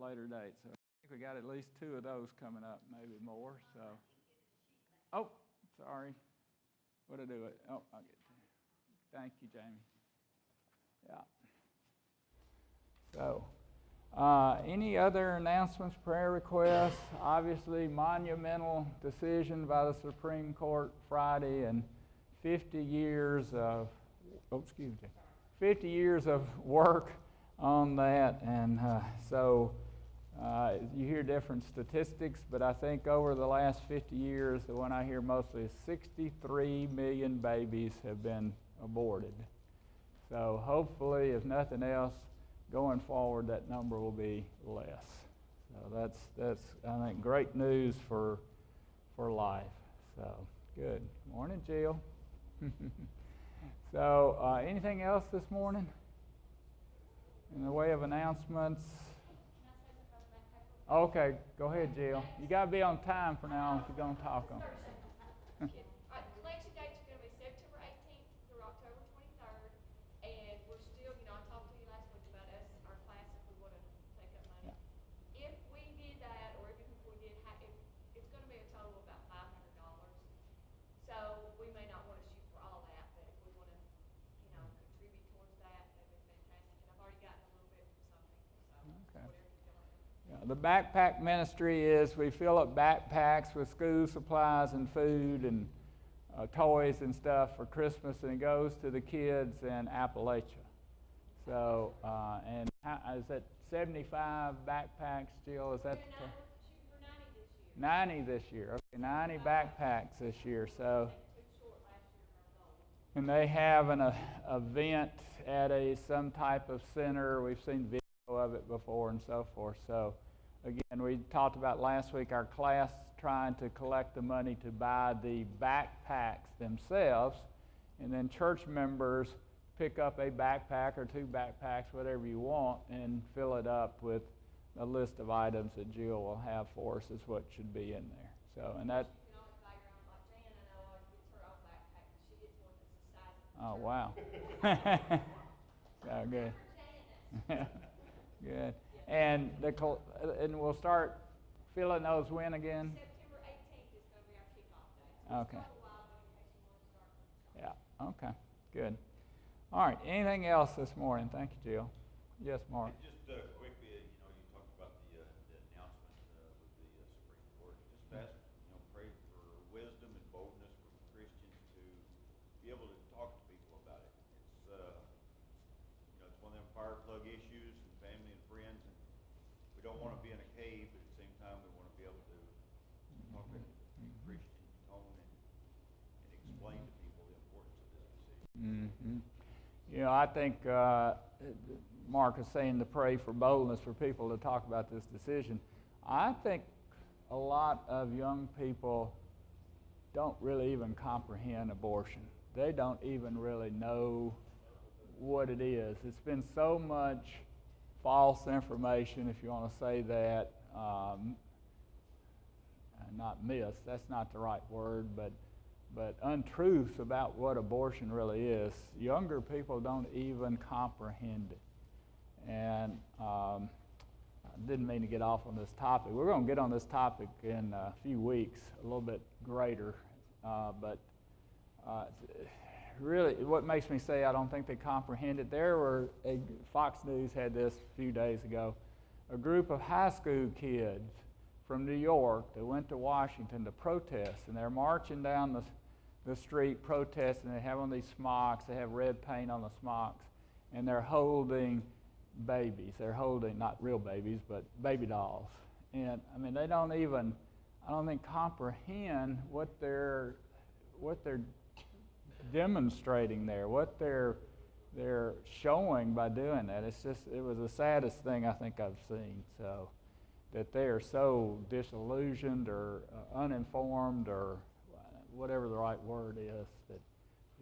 later date. So I think we got at least 2 of those coming up, maybe more. So, oh, sorry. What did I do? Oh, I'll get to it. Thank you, Jamie. Yeah. So, any other announcements, prayer requests? Obviously, monumental decision by the Supreme Court Friday, and 50 years of, 50 years of work on that. And you hear different statistics, but I think over the last 50 years, the one I hear mostly is 63 million babies have been aborted. So hopefully, if nothing else, going forward, that number will be less. So that's I think great news for life. So good. Morning, Jill. So anything else this morning in the way of announcements? Okay, go ahead, Jill. You got to be on time for now if you're going to talk on it. Collection dates are going to be September 18th through October 23rd, and we're still, I talked to you last week about our class if we want to take up money. Yeah. If we did that, or even if we did, it's going to be a total of about $500. So we may not want to shoot for all that, but if we want to, contribute towards that, that'd be fantastic. And I've already gotten a little bit from some people, so okay. Whatever you feel like. The backpack ministry is we fill up backpacks with school supplies and food and toys and stuff for Christmas, and it goes to the kids in Appalachia. So, and is that 75 backpacks, Jill? Is that? We're shooting for 90 this year. 90 this year. Okay, 90 backpacks this year. So, and they have an event at some type of center. We've seen video of it before and so forth. So again, we talked about last week our class trying to collect the money to buy the backpacks themselves, and then church members pick up a backpack or 2 backpacks, whatever you want, and fill it up with a list of items that Jill will have for us is what should be in there. So, and that. You can always buy your own, like Jan, I know, always gets her own backpack, and she gets one that's the size of Oh, wow. So good. Good. And and we'll start filling those when again? September 18th is going to be our kickoff day. So okay. It's a while, but in case you want to start. Yeah. Okay. Good. All right. Anything else this morning? Thank you, Jill. Yes, Mark. Just quickly, you talked about the announcement with the Supreme Court. Just ask, pray for wisdom and boldness for Christians to be able to talk to people about it. It's one of them fire plug issues, and family and friends, and we don't want to be in a cave, but at the same time, we want to be able to talk in Christian tone and explain to people the importance of this decision. Mm-hmm. I think Mark is saying to pray for boldness for people to talk about this decision. I think a lot of young people don't really even comprehend abortion. They don't even really know what it is. It's been so much false information, if you want to say that, not myths, that's not the right word, but untruths about what abortion really is. Younger people don't even comprehend it. And I didn't mean to get off on this topic. We're going to get on this topic in a few weeks, a little bit greater. But really, what makes me say I don't think they comprehend it, Fox News had this a few days ago, a group of high school kids from New York that went to Washington to protest, and they're marching down the street protesting. They have on these smocks, they have red paint on the smocks, and they're holding babies. They're holding, not real babies, but baby dolls. And I mean, they don't even, I don't think, comprehend what they're demonstrating there, what they're showing by doing that. It was the saddest thing I think I've seen. So that they are so disillusioned or uninformed or whatever the right word is, that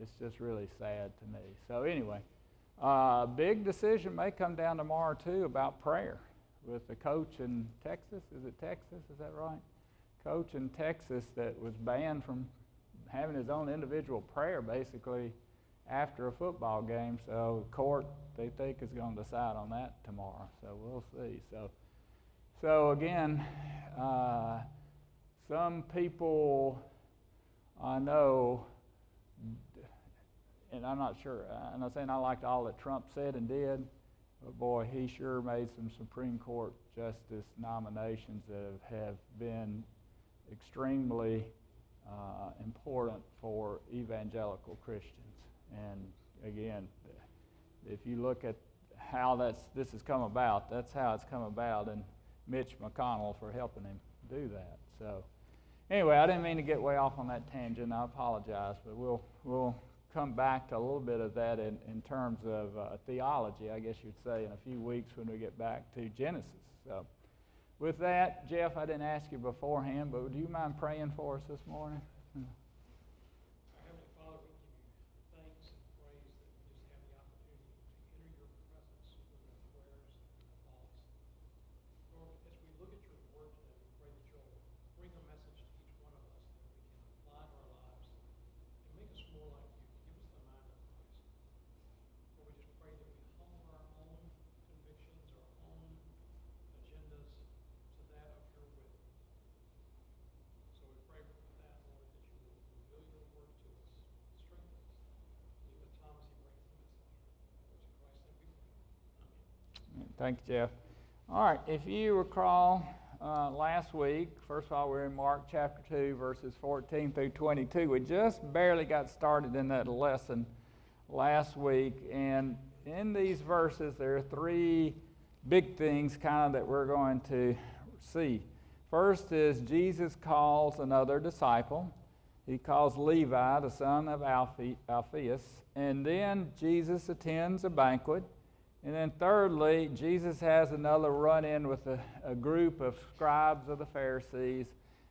it's just really sad to me. So anyway, big decision may come down tomorrow too about prayer with the coach in Texas. Is it Texas? Is that right? Coach in Texas that was banned from having his own individual prayer basically after a football game. So the court, they think, is going to decide on that tomorrow. So we'll see. So So again, some people I know, and I'm not sure, I'm not saying I liked all that Trump said and did, but boy, he sure made some Supreme Court justice nominations that have been extremely important for evangelical Christians. And again, if you look at how this has come about, that's how it's come about, and Mitch McConnell for helping him do that. So anyway, I didn't mean to get way off on that tangent. I apologize, but we'll come back to a little bit of that in terms of theology, I guess you'd say, in a few weeks when we get back to Genesis. So with that, Jeff, I didn't ask you beforehand, but would you mind praying for us this morning? Our Heavenly Father, we give you thanks and praise that we just have the opportunity to enter your presence with our prayers and our thoughts. Lord, as we look at your word today, we pray that you'll bring a message to each one of us that we can apply to our lives and make us more like you. Give us the mind of Christ. Lord, we just pray that we hone our own convictions, our own agendas to that of your will. So we pray with that, Lord, that you will reveal your word to us, strengthen us. Be with Thomas, he brings the message. Lord, in Christ's name we pray. Amen. Thank you, Jeff. All right, if you recall last week, first of all, we're in Mark chapter 2, verses 14 through 22. We just barely got started in that lesson last week, and in these verses, there are three big things kind of that we're going to see. First is Jesus calls another disciple. He calls Levi, the son of Alphaeus, and then Jesus attends a banquet. And then thirdly, Jesus has another run-in with a group of scribes of the Pharisees,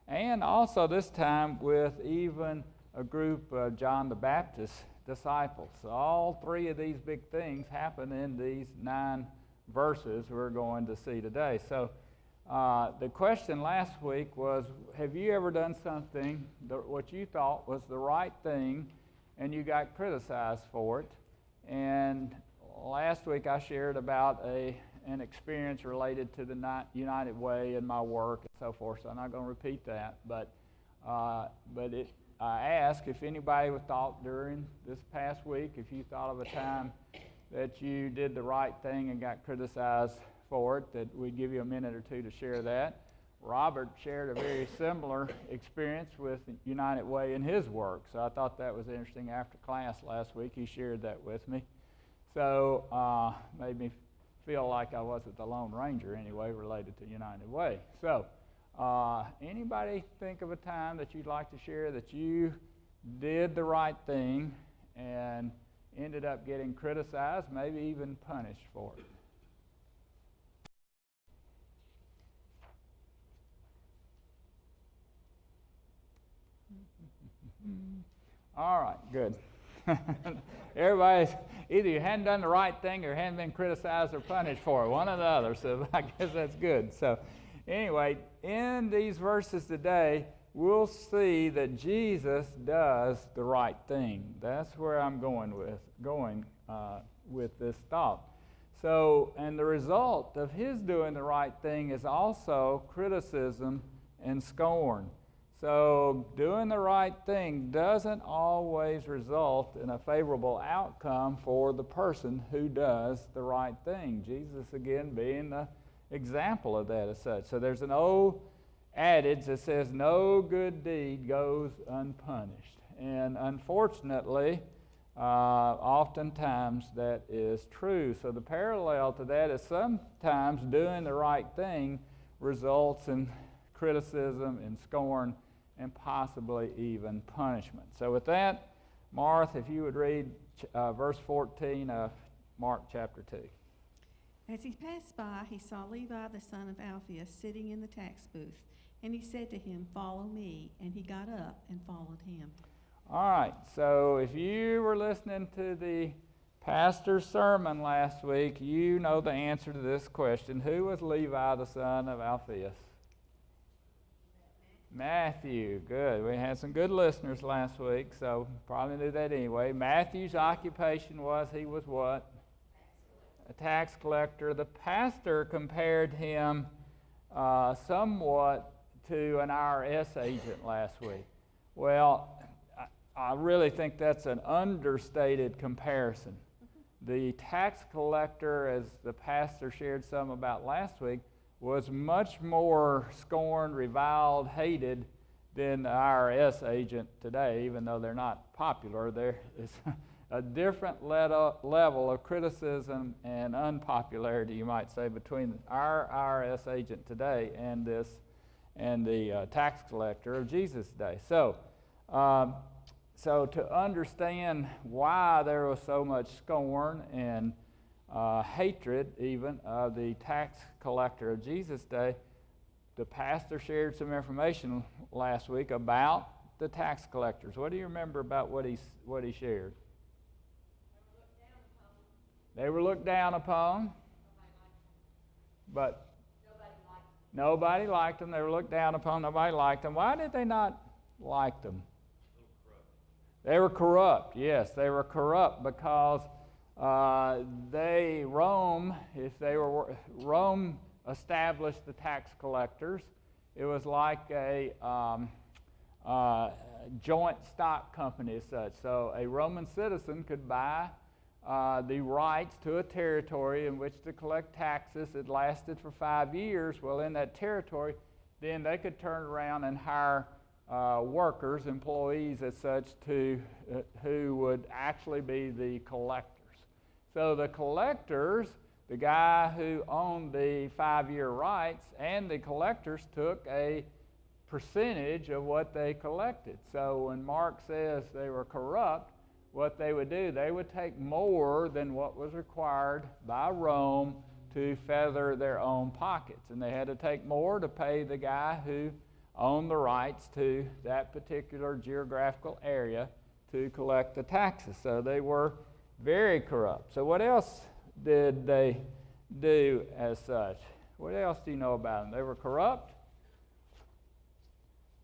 and also this time with even a group of John the Baptist disciples. So all three of these big things happen in these 9 verses we're going to see today. So the question last week was, have you ever done something what you thought was the right thing and you got criticized for it? And last week I shared about an experience related to the United Way and my work and so forth, so I'm not going to repeat that. But I asked if anybody thought during this past week, if you thought of a time that you did the right thing and got criticized for it, that we'd give you a minute or two to share that. Robert shared a very similar experience with United Way in his work, so I thought that was interesting. After class last week, he shared that with me. So made me feel like I wasn't the Lone Ranger anyway related to United Way. So anybody think of a time that you'd like to share that you did the right thing and ended up getting criticized, maybe even punished for it? All right, good. Everybody's either you hadn't done the right thing or hadn't been criticized or punished for it, one or the other, so I guess that's good. So anyway, in these verses today, we'll see that Jesus does the right thing. That's where I'm going with this thought. So, and the result of his doing the right thing is also criticism and scorn. So doing the right thing doesn't always result in a favorable outcome for the person who does the right thing. Jesus, again, being the example of that as such. So there's an old adage that says, no good deed goes unpunished. And unfortunately, oftentimes that is true. So the parallel to that is sometimes doing the right thing results in criticism and scorn and possibly even punishment. So with that, Martha, if you would read verse 14 of Mark chapter 2. As he passed by, he saw Levi the son of Alphaeus sitting in the tax booth, and he said to him, "Follow me." And he got up and followed him. All right, so if you were listening to the pastor's sermon last week, you know the answer to this question. Who was Levi the son of Alphaeus? Matthew. Good. We had some good listeners last week, so probably knew that anyway. Matthew's occupation he was what? A tax collector. The pastor compared him somewhat to an IRS agent last week. Well, I really think that's an understated comparison. The tax collector, as the pastor shared some about last week, was much more scorned, reviled, hated than the IRS agent today, even though they're not popular. There is a different level of criticism and unpopularity, you might say, between our IRS agent today and the tax collector of Jesus' day. So to understand why there was so much scorn and hatred even of the tax collector of Jesus' day, the pastor shared some information last week about the tax collectors. What do you remember about what he shared? They were looked down upon, but nobody liked them. They were looked down upon. Nobody liked them. Why did they not like them? They were corrupt. Yes, they were corrupt because Rome established the tax collectors. It was like a joint stock company as such. So a Roman citizen could buy the rights to a territory in which to collect taxes. It lasted for 5 years. Well, in that territory, then they could turn around and hire workers, employees as such, who would actually be the collectors. So the collectors, the guy who owned the 5-year rights, and the collectors took a percentage of what they collected. So when Mark says they were corrupt, what they would do, they would take more than what was required by Rome to feather their own pockets. And they had to take more to pay the guy who owned the rights to that particular geographical area to collect the taxes. So they were very corrupt. So what else did they do as such? What else do you know about them? They were corrupt.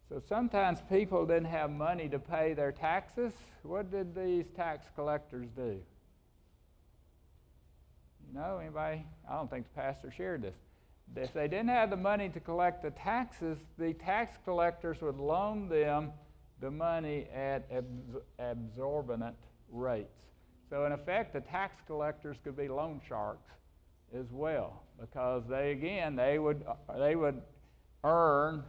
So sometimes people didn't have money to pay their taxes. What did these tax collectors do? You know, anybody? I don't think the pastor shared this. If they didn't have the money to collect the taxes, the tax collectors would loan them the money at exorbitant rates. So in effect, the tax collectors could be loan sharks as well, because they would earn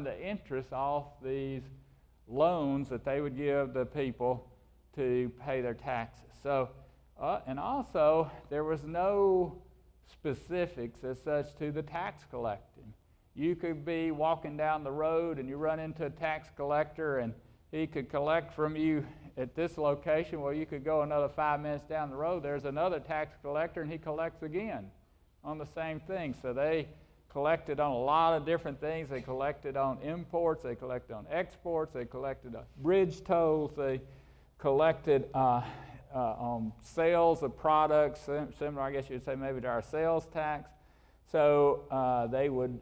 the interest off these loans that they would give the people to pay their taxes. So, and also there was no specifics as such to the tax collecting. You could be walking down the road and you run into a tax collector and he could collect from you at this location. Well, you could go another 5 minutes down the road. There's another tax collector and he collects again on the same thing. So they collected on a lot of different things. They collected on imports. They collected on exports. They collected on bridge tolls. They collected on sales of products, similar, I guess you'd say, maybe to our sales tax. So they would,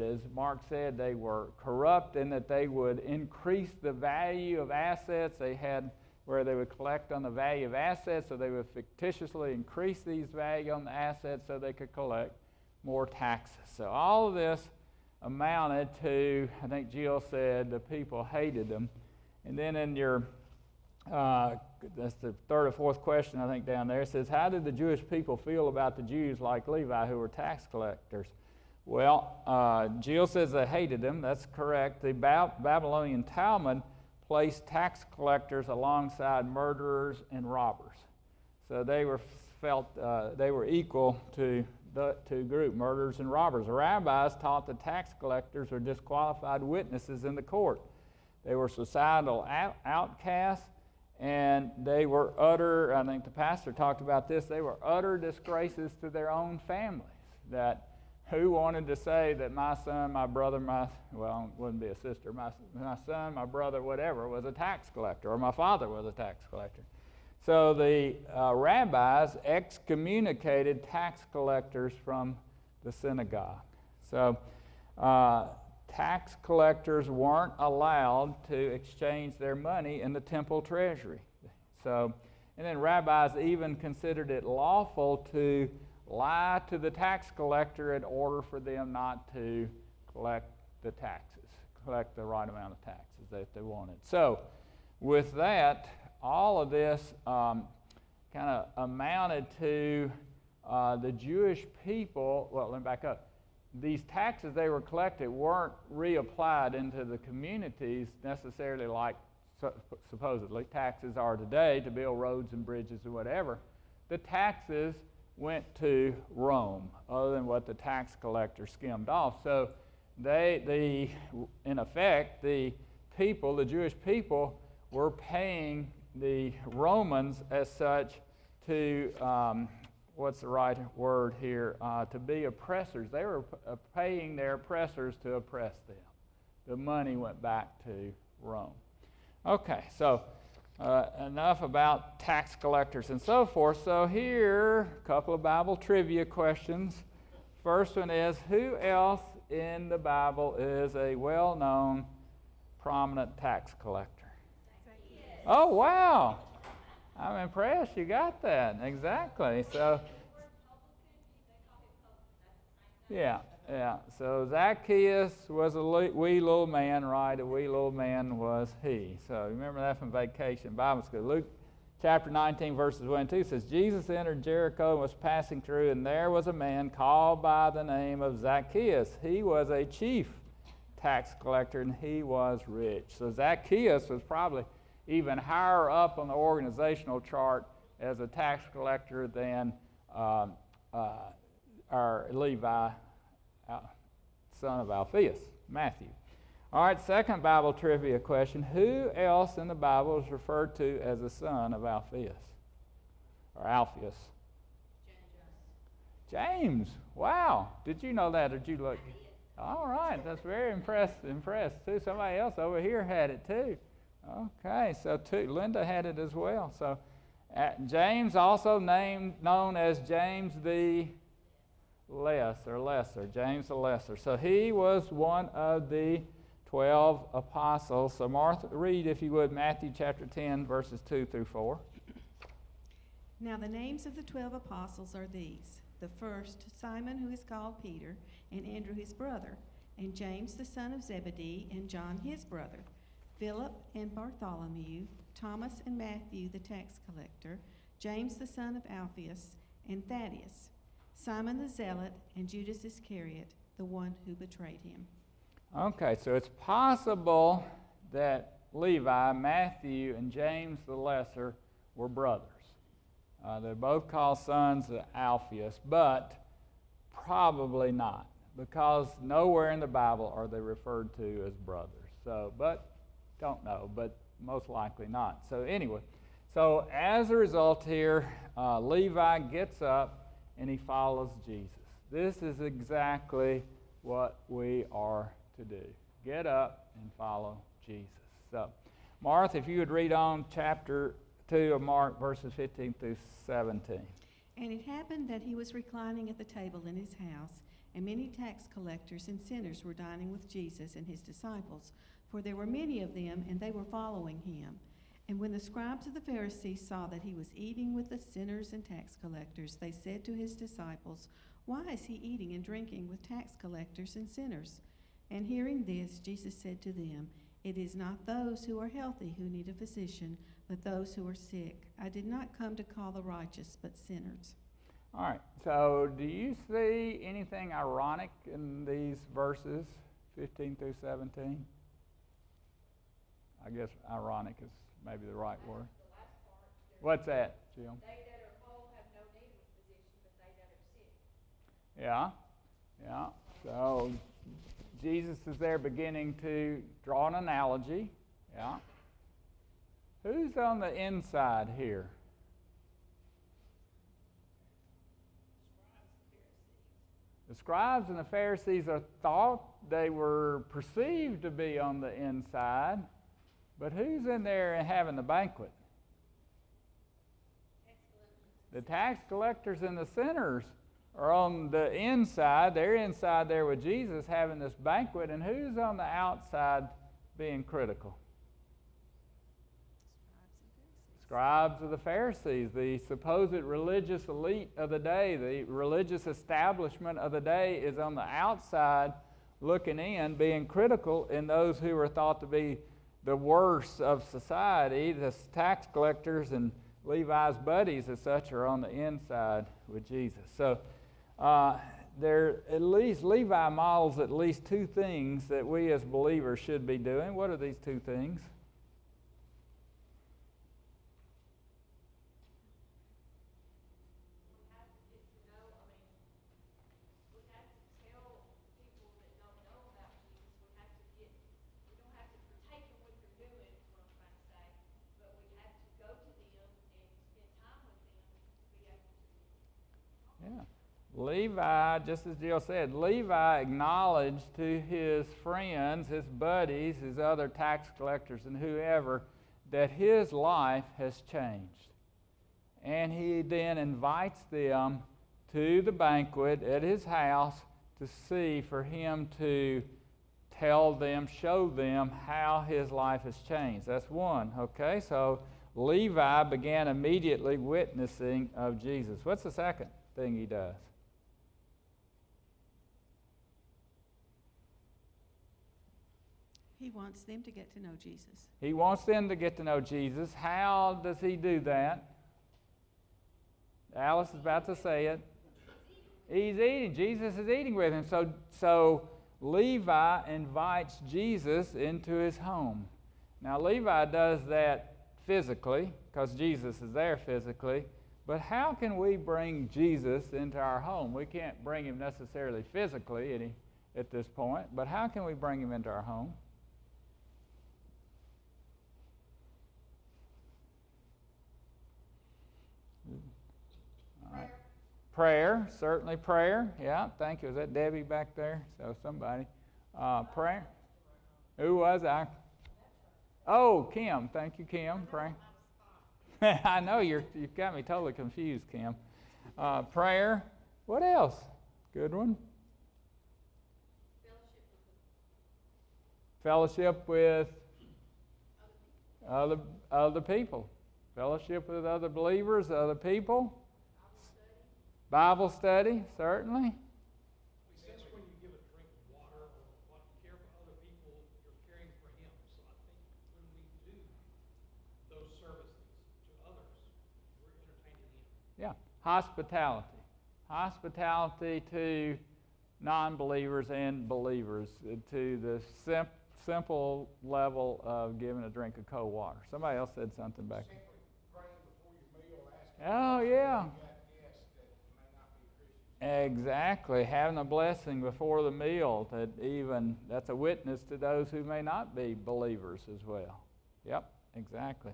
as Mark said, they were corrupt in that they would increase the value of assets. They had where they would collect on the value of assets, so they would fictitiously increase these value on the assets so they could collect more taxes. So all of this amounted to, I think Jill said, the people hated them. And then in your, that's the third or fourth question, I think, down there, it says, how did the Jewish people feel about the Jews like Levi who were tax collectors? Well, Jill says they hated them. That's correct. The Babylonian Talmud placed tax collectors alongside murderers and robbers. So they were they were equal to the two groups, murderers and robbers. The rabbis taught that tax collectors were disqualified witnesses in the court. They were societal outcasts, and they were utter, I think the pastor talked about this, they were utter disgraces to their own families. That who wanted to say that my son, my brother, well, it wouldn't be a sister, my son, my brother, whatever, was a tax collector, or my father was a tax collector. So the rabbis excommunicated tax collectors from the synagogue. So tax collectors weren't allowed to exchange their money in the temple treasury. So, and then rabbis even considered it lawful to lie to the tax collector in order for them not to collect the taxes, collect the right amount of taxes that they wanted. So with that, all of this kind of amounted to the Jewish people. Well, let me back up. These taxes they were collected weren't reapplied into the communities necessarily like supposedly taxes are today to build roads and bridges or whatever. The taxes went to Rome, other than what the tax collector skimmed off. So in effect, the people, the Jewish people, were paying the Romans as such to, what's the right word here, to be oppressors. They were paying their oppressors to oppress them. The money went back to Rome. Okay, so enough about tax collectors and so forth. So here, a couple of Bible trivia questions. First one is, who else in the Bible is a well-known, prominent tax collector? Oh, wow. I'm impressed you got that. Exactly. So, yeah. So Zacchaeus was a wee little man, right? A wee little man was he. So remember that from Vacation Bible School. Luke chapter 19, verses 1 and 2 says, Jesus entered Jericho and was passing through, and there was a man called by the name of Zacchaeus. He was a chief tax collector, and he was rich. So Zacchaeus was probably even higher up on the organizational chart as a tax collector than our Levi, son of Alphaeus, Matthew. All right, second Bible trivia question. Who else in the Bible is referred to as the son of Alphaeus? Or Alphaeus? James. Wow. Did you know that, or did you look? All right, that's very impressed too. Somebody else over here had it too. Okay, so Linda had it as well. So James, also known as James the Lesser, James the Lesser. So he was one of the 12 apostles. So Martha, read, if you would, Matthew chapter 10, verses 2 through 4. Now the names of the 12 apostles are these: the first, Simon, who is called Peter, and Andrew his brother, and James the son of Zebedee, and John his brother, Philip and Bartholomew, Thomas and Matthew the tax collector, James the son of Alphaeus, and Thaddeus, Simon the Zealot, and Judas Iscariot, the one who betrayed him. Okay, so it's possible that Levi, Matthew, and James the Lesser were brothers. They're both called sons of Alphaeus, but probably not, because nowhere in the Bible are they referred to as brothers. So, but don't know, but most likely not. So anyway, so as a result here, Levi gets up and he follows Jesus. This is exactly what we are to do. Get up and follow Jesus. So, Martha, if you would read on chapter 2 of Mark, verses 15 through 17. And it happened that he was reclining at the table in his house, and many tax collectors and sinners were dining with Jesus and his disciples, for there were many of them, and they were following him. And when the scribes of the Pharisees saw that he was eating with the sinners and tax collectors, they said to his disciples, "Why is he eating and drinking with tax collectors and sinners?" And hearing this, Jesus said to them, "It is not those who are healthy who need a physician, but those who are sick. I did not come to call the righteous, but sinners." All right, so do you see anything ironic in these verses, 15 through 17? I guess ironic is maybe the right word. The last part. What's that, Jim? They that are whole have no need of a physician, but they that are sick. Yeah. So Jesus is there beginning to draw an analogy. Yeah. Who's on the inside here? The scribes and the Pharisees are thought they were perceived to be on the inside, but who's in there and having the banquet? The tax collectors and the sinners are on the inside. They're inside there with Jesus having this banquet, and who's on the outside being critical? Scribes of the Pharisees, the supposed religious elite of the day, the religious establishment of the day is on the outside looking in, being critical in those who were thought to be the worst of society. The tax collectors and Levi's buddies as such are on the inside with Jesus. So Levi models at least two things that we as believers should be doing. What are these two things? Levi, just as Jill said, Levi acknowledged to his friends, his buddies, his other tax collectors and whoever, that his life has changed. And he then invites them to the banquet at his house to see, for him to tell them, show them how his life has changed. That's one, okay? So Levi began immediately witnessing of Jesus. What's the second thing he does? He wants them to get to know Jesus. He wants them to get to know Jesus. How does he do that? Alice is about to say it. He's eating. Jesus is eating with him. So Levi invites Jesus into his home. Now, Levi does that physically because Jesus is there physically. But how can we bring Jesus into our home? We can't bring him necessarily physically at this point, but how can we bring him into our home? Prayer, certainly prayer. Yeah, thank you. Was that Debbie back there? So somebody. Prayer. Who was I? Oh, Kim. Thank you, Kim. Pray. I know you've got me totally confused, Kim. Prayer. What else? Good one. Fellowship with other people. Fellowship with other believers, other people. Bible study, certainly. We sense when you give a drink of water or what you care for other people, you're caring for him. So I think when we do those services to others, we're entertaining him. Yeah, hospitality. Hospitality to non-believers and believers, to the simple level of giving a drink of cold water. Somebody else said something back there. Simply praying before your meal, asking. Oh, yeah. May not be Exactly, having a blessing before the meal, that's a witness to those who may not be believers as well. Yep, exactly.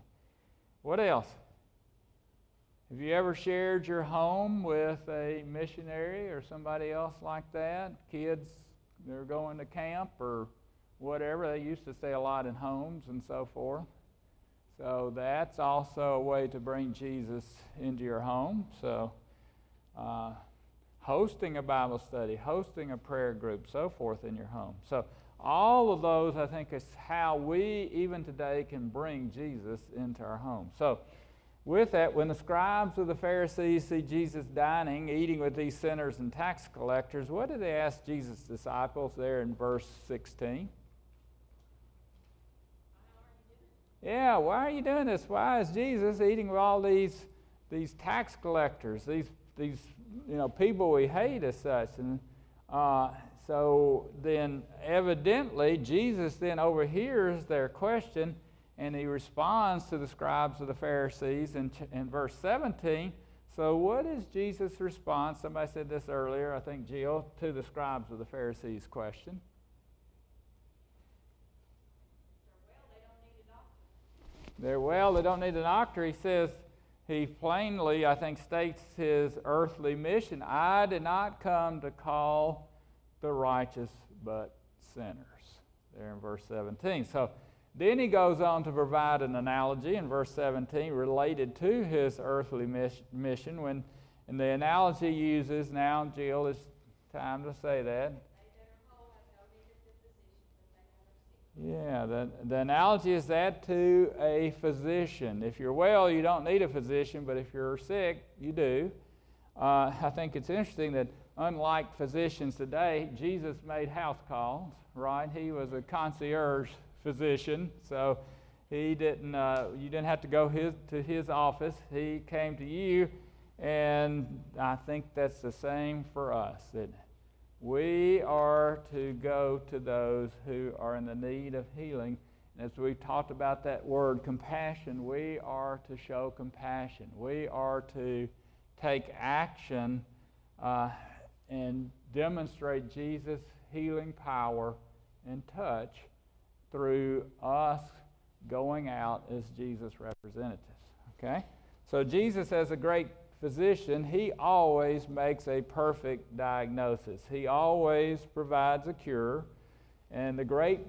What else? Have you ever shared your home with a missionary or somebody else like that? Kids, they're going to camp or whatever. They used to stay a lot in homes and so forth. So that's also a way to bring Jesus into your home. So hosting a Bible study, hosting a prayer group, so forth in your home. So all of those, I think, is how we, even today, can bring Jesus into our home. So with that, when the scribes of the Pharisees see Jesus dining, eating with these sinners and tax collectors, what do they ask Jesus' disciples there in verse 16? Yeah, why are you doing this? Why is Jesus eating with all these tax collectors, these people we hate as such? And so then evidently Jesus then overhears their question and he responds to the scribes of the Pharisees in verse 17. So what is Jesus' response? Somebody said this earlier, I think Jill, to the scribes of the Pharisees' question. They don't need a doctor. He says, he plainly, I think, states his earthly mission. I did not come to call the righteous, but sinners. There in verse 17. So then he goes on to provide an analogy in verse 17 related to his earthly mission. And the analogy uses, now, Jill, it's time to say that. Yeah, the analogy is that to a physician. If you're well, you don't need a physician, but if you're sick, you do. I think it's interesting that unlike physicians today, Jesus made house calls, right? He was a concierge physician, so he didn't. You didn't have to go to his office. He came to you, and I think that's the same for us. That we are to go to those who are in the need of healing. And as we talked about that word compassion, we are to show compassion. We are to take action and demonstrate Jesus' healing power and touch through us going out as Jesus' representatives. Okay? So Jesus, as a great physician, he always makes a perfect diagnosis. He always provides a cure. And the great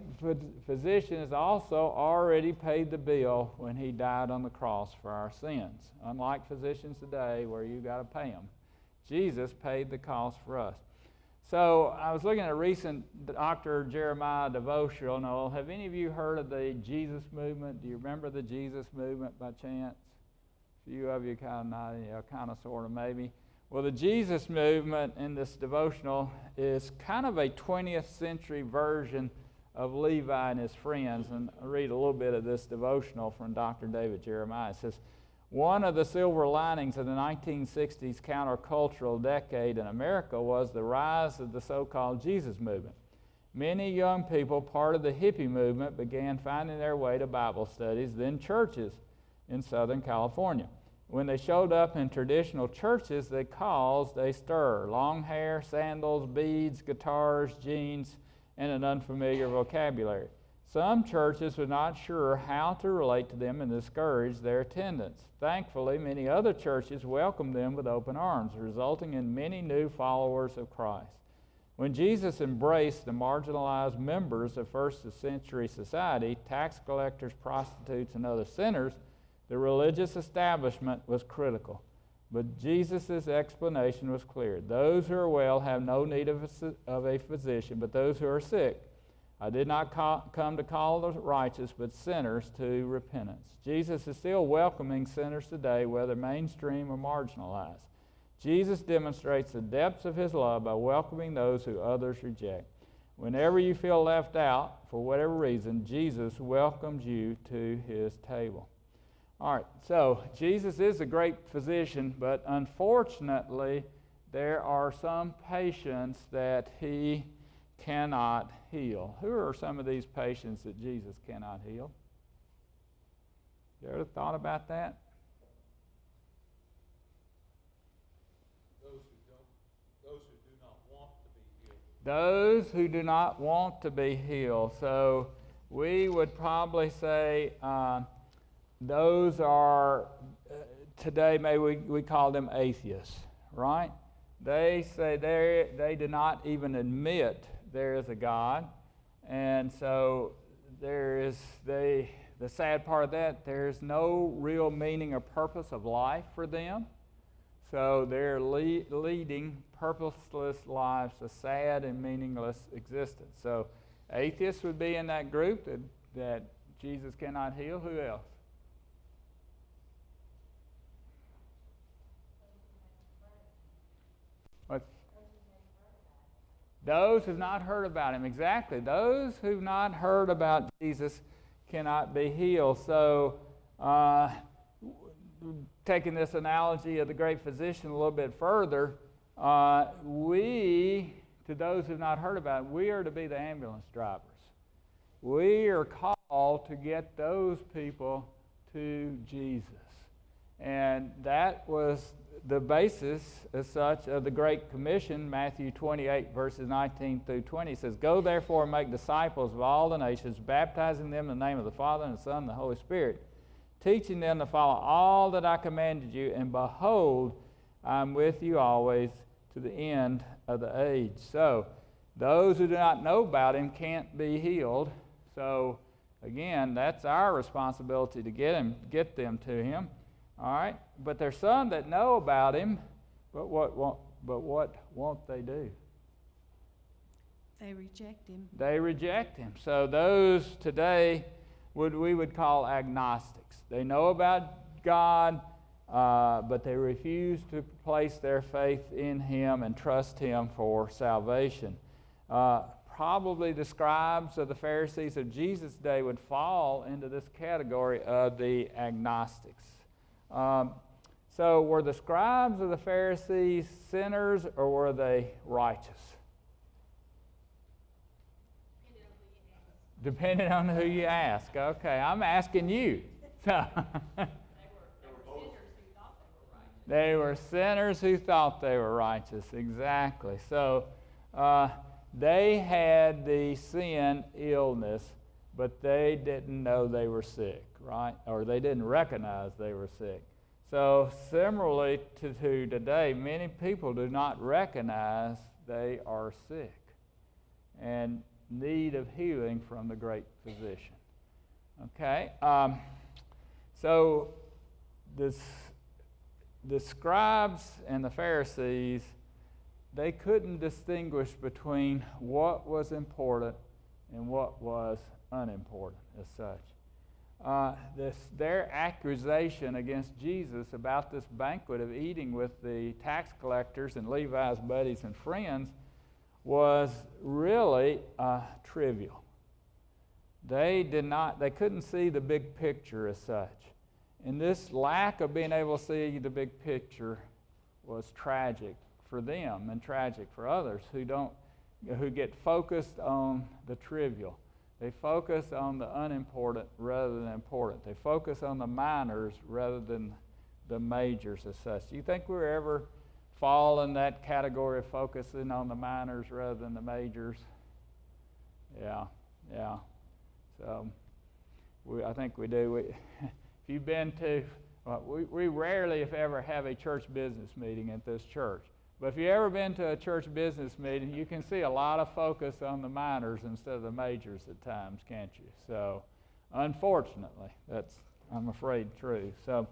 physician has also already paid the bill when he died on the cross for our sins. Unlike physicians today where you got to pay them, Jesus paid the cost for us. So I was looking at a recent Dr. Jeremiah devotional. Now, have any of you heard of the Jesus movement? Do you remember the Jesus movement by chance? A few of you kind of nodding, kind of, sort of, maybe. Well, the Jesus movement in this devotional is kind of a 20th century version of Levi and his friends. And I'll read a little bit of this devotional from Dr. David Jeremiah. It says, one of the silver linings of the 1960s countercultural decade in America was the rise of the so-called Jesus movement. Many young people, part of the hippie movement, began finding their way to Bible studies, then churches in Southern California. When they showed up in traditional churches, they caused a stir. Long hair, sandals, beads, guitars, jeans, and an unfamiliar vocabulary. Some churches were not sure how to relate to them and discouraged their attendance. Thankfully, many other churches welcomed them with open arms, resulting in many new followers of Christ. When Jesus embraced the marginalized members of first century society, tax collectors, prostitutes, and other sinners, the religious establishment was critical. But Jesus' explanation was clear. Those who are well have no need of a physician, but those who are sick. I did not come to call the righteous, but sinners to repentance. Jesus is still welcoming sinners today, whether mainstream or marginalized. Jesus demonstrates the depths of his love by welcoming those who others reject. Whenever you feel left out, for whatever reason, Jesus welcomes you to his table. All right, so Jesus is a great physician, but unfortunately, there are some patients that he cannot heal. Who are some of these patients that Jesus cannot heal? You ever thought about that? Those who do not want to be healed. Those who do not want to be healed. So we would probably say those are, today maybe we call them atheists, right? They say they do not even admit there is a God. And so the sad part of that, there's no real meaning or purpose of life for them. So they're leading purposeless lives, a sad and meaningless existence. So atheists would be in that group that Jesus cannot heal. Who else? Those who've not heard about him. Exactly. Those who've not heard about Jesus cannot be healed. So taking this analogy of the great physician a little bit further, to those who've not heard about it, we are to be the ambulance drivers. We are called to get those people to Jesus. And that was the basis, as such, of the Great Commission, Matthew 28, verses 19 through 20. It says, go therefore and make disciples of all the nations, baptizing them in the name of the Father and the Son and the Holy Spirit, teaching them to follow all that I commanded you, and behold, I'm with you always to the end of the age. So, those who do not know about him can't be healed. So, again, that's our responsibility to get them to him. All right? But there's some that know about him, but what won't they do? They reject him. They reject him. So those today we would call agnostics. They know about God, but they refuse to place their faith in him and trust him for salvation. Probably the scribes of the Pharisees of Jesus' day would fall into this category of the agnostics. So were the scribes of the Pharisees sinners, or were they righteous? Depending on who you ask. Okay, I'm asking you. So they were sinners who thought they were righteous. Exactly. So they had the sin illness, but they didn't know they were sick, right? Or they didn't recognize they were sick. So similarly to today, many people do not recognize they are sick and need of healing from the great physician. Okay? So the scribes and the Pharisees, they couldn't distinguish between what was important and what was unimportant as such. Their accusation against Jesus about this banquet of eating with the tax collectors and Levi's buddies and friends was really trivial. They couldn't see the big picture as such. And this lack of being able to see the big picture was tragic for them and tragic for others who get focused on the trivial. They focus on the unimportant rather than important. They focus on the minors rather than the majors as such. Do you think we're ever fall in that category of focusing on the minors rather than the majors? Yeah. So I think we do. If you've been to, we rarely, if ever, have a church business meeting at this church. But if you've ever been to a church business meeting, you can see a lot of focus on the minors instead of the majors at times, can't you? So, unfortunately, that's, I'm afraid, true. So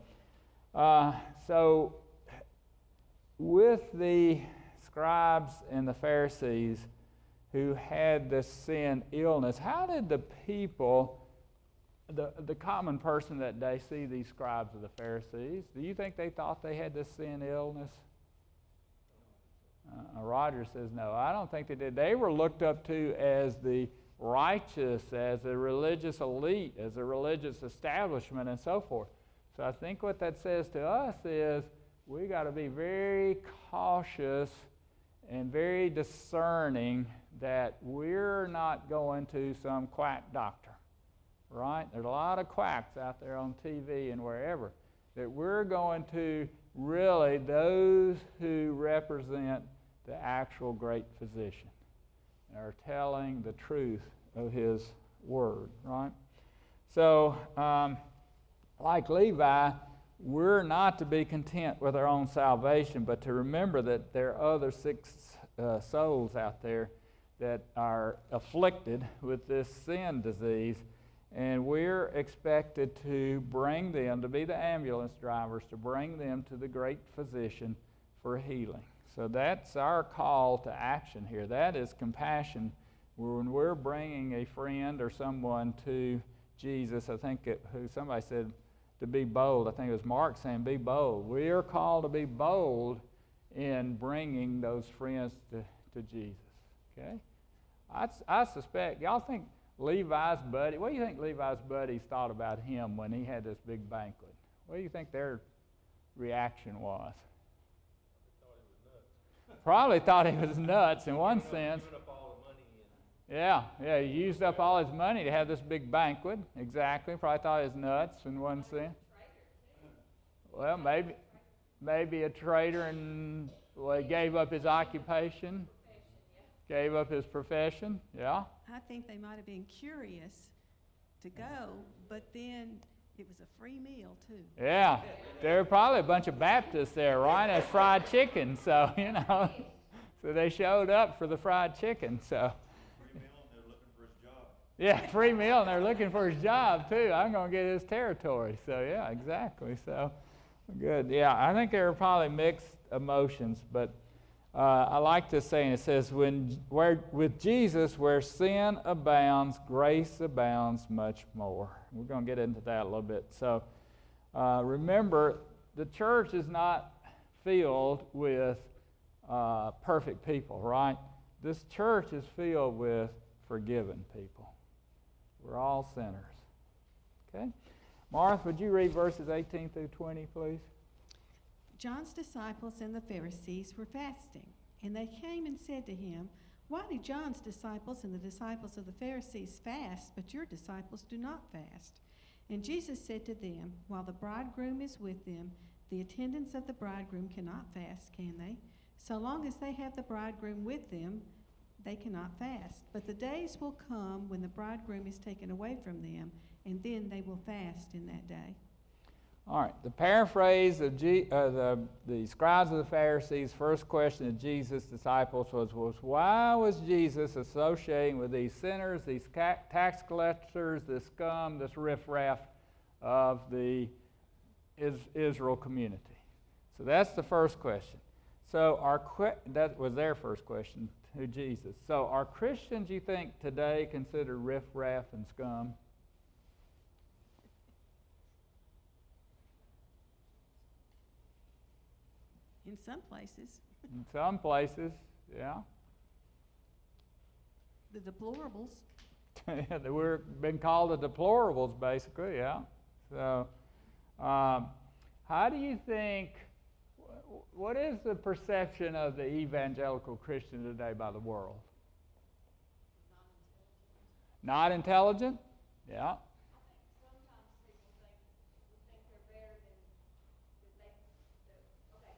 with the scribes and the Pharisees who had this sin illness, how did the people, the common person that day, see these scribes of the Pharisees? Do you think they thought they had this sin illness? Roger says no. I don't think they did. They were looked up to as the righteous, as a religious elite, as a religious establishment, and so forth. So I think what that says to us is we got to be very cautious and very discerning that we're not going to some quack doctor, right? There's a lot of quacks out there on TV and wherever. That we're going to really those who represent the actual great physician and are telling the truth of his word, right? So, like Levi, we're not to be content with our own salvation, but to remember that there are other sick souls out there that are afflicted with this sin disease, and we're expected to bring them, to be the ambulance drivers, to bring them to the great physician for healing. So that's our call to action here. That is compassion. When we're bringing a friend or someone to Jesus, I think somebody said to be bold. I think it was Mark saying be bold. We are called to be bold in bringing those friends to Jesus. Okay? I suspect, y'all think Levi's buddy, what do you think Levi's buddies thought about him when he had this big banquet? What do you think their reaction was? Probably thought he was nuts in one sense. Yeah, he used up all his money to have this big banquet. Exactly. Probably thought he was nuts in one sense. Well, maybe a traitor, and he gave up his occupation, gave up his profession. Yeah. I think they might have been curious to go, but then it was a free meal too. Yeah, there were probably a bunch of Baptists there, right? That's fried chicken, so, so they showed up for the fried chicken, so. Free meal and they're looking for his job. Yeah, free meal and they're looking for his job too. I'm going to get his territory, so yeah, exactly. So, good. Yeah, I think there were probably mixed emotions, but I like this saying. It says, with Jesus, where sin abounds, grace abounds much more. We're going to get into that a little bit. So remember, the church is not filled with perfect people, right? This church is filled with forgiven people. We're all sinners. Okay? Martha, would you read verses 18 through 20, please? John's disciples and the Pharisees were fasting, and they came and said to him, "Why do John's disciples and the disciples of the Pharisees fast, but your disciples do not fast?" And Jesus said to them, "While the bridegroom is with them, the attendants of the bridegroom cannot fast, can they? So long as they have the bridegroom with them, they cannot fast. But the days will come when the bridegroom is taken away from them, and then they will fast in that day." All right, the paraphrase of the scribes of the Pharisees' first question to Jesus' disciples was why was Jesus associating with these sinners, these tax collectors, this scum, this riffraff of the Israel community? So that's the first question. So that was their first question to Jesus. So are Christians, you think, today considered riffraff and scum? In some places, In some places, yeah. the deplorables. We're been called the deplorables, basically, yeah. So, how do you think, what is the perception of the evangelical Christian today by the world? Not intelligent? Yeah. Sometimes people think they're better than,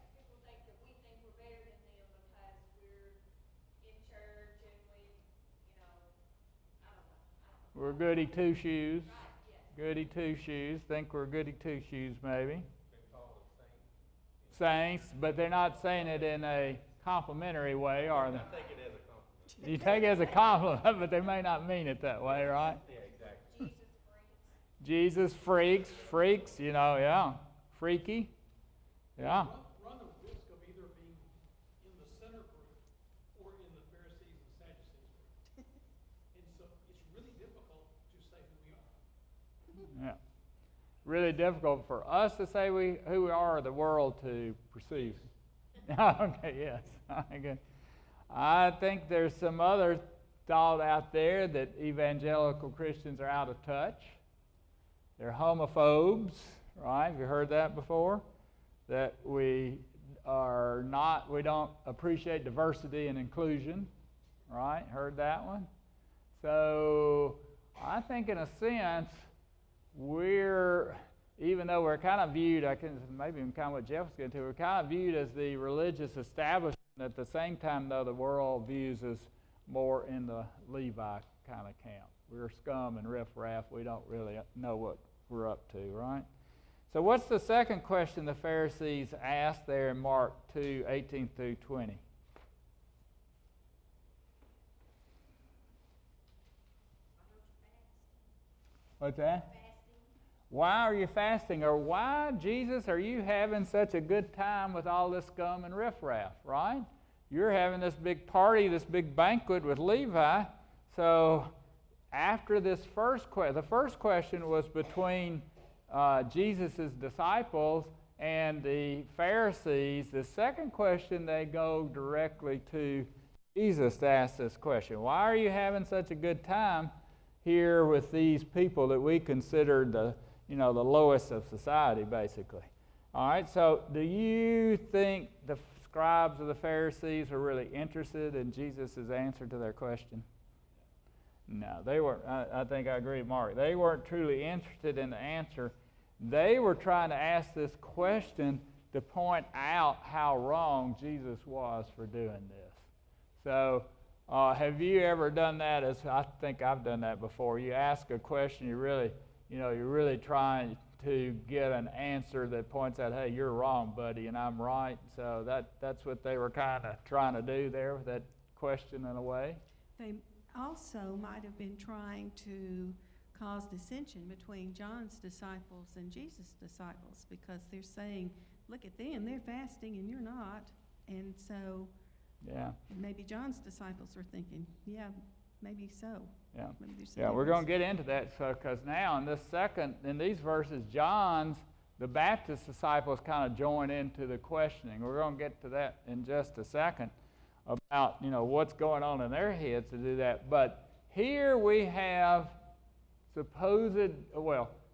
people think that we think we're better than them because we're in church and we, I don't know. We're goody two-shoes. Right, yes. Goody two-shoes. Think we're goody two-shoes, maybe. Been called a saint. Saints, but they're not saying it in a complimentary way, are they? I take it as a compliment. You take it as a compliment, but they may not mean it that way, right? Yeah, exactly. Jesus freaks. Jesus freaks, yeah. Freaky. Yeah. Run the risk of either being in the center group or in the Pharisees and Sadducees group. And so it's really difficult to say who we are. Yeah. Really difficult for us to say who we are, or the world to perceive. Okay, yes. Okay. I think there's some other thought out there that evangelical Christians are out of touch. They're homophobes, right? Have you heard that before? That we don't appreciate diversity and inclusion, right? Heard that one? So I think in a sense, even though we're kind of viewed, maybe kind of what Jeff was getting to, we're kind of viewed as the religious establishment. At the same time, though, the world views us more in the Levi kind of camp. We're scum and riffraff. We don't really know what we're up to, right? So what's the second question the Pharisees asked there in Mark 2, 18 through 20? What's that? Why are you fasting? Or why, Jesus, are you having such a good time with all this scum and riffraff, right? You're having this big party, this big banquet with Levi. So after this the first question was between Jesus' disciples and the Pharisees. The second question, they go directly to Jesus to ask this question. Why are you having such a good time here with these people that we consider the lowest of society, basically? All right, so do you think the scribes of the Pharisees were really interested in Jesus' answer to their question? No, they weren't. I think I agree with Mark. They weren't truly interested in the answer. They were trying to ask this question to point out how wrong Jesus was for doing this. So have you ever done that? I think I've done that before. You ask a question, you're really trying to get an answer that points out, hey, you're wrong, buddy, and I'm right. So that's what they were kind of trying to do there with that question in a way. They also might have been trying to cause dissension between John's disciples and Jesus' disciples, because they're saying, look at them, they're fasting and you're not. And so Yeah, And maybe John's disciples were thinking, yeah, maybe so. yeah. Maybe there's some Yeah, we're going to difference. get into that, so, because now in these verses, the Baptist disciples kind of join into the questioning. We're going to get to that in just a second about, what's going on in their heads to do that. But here we have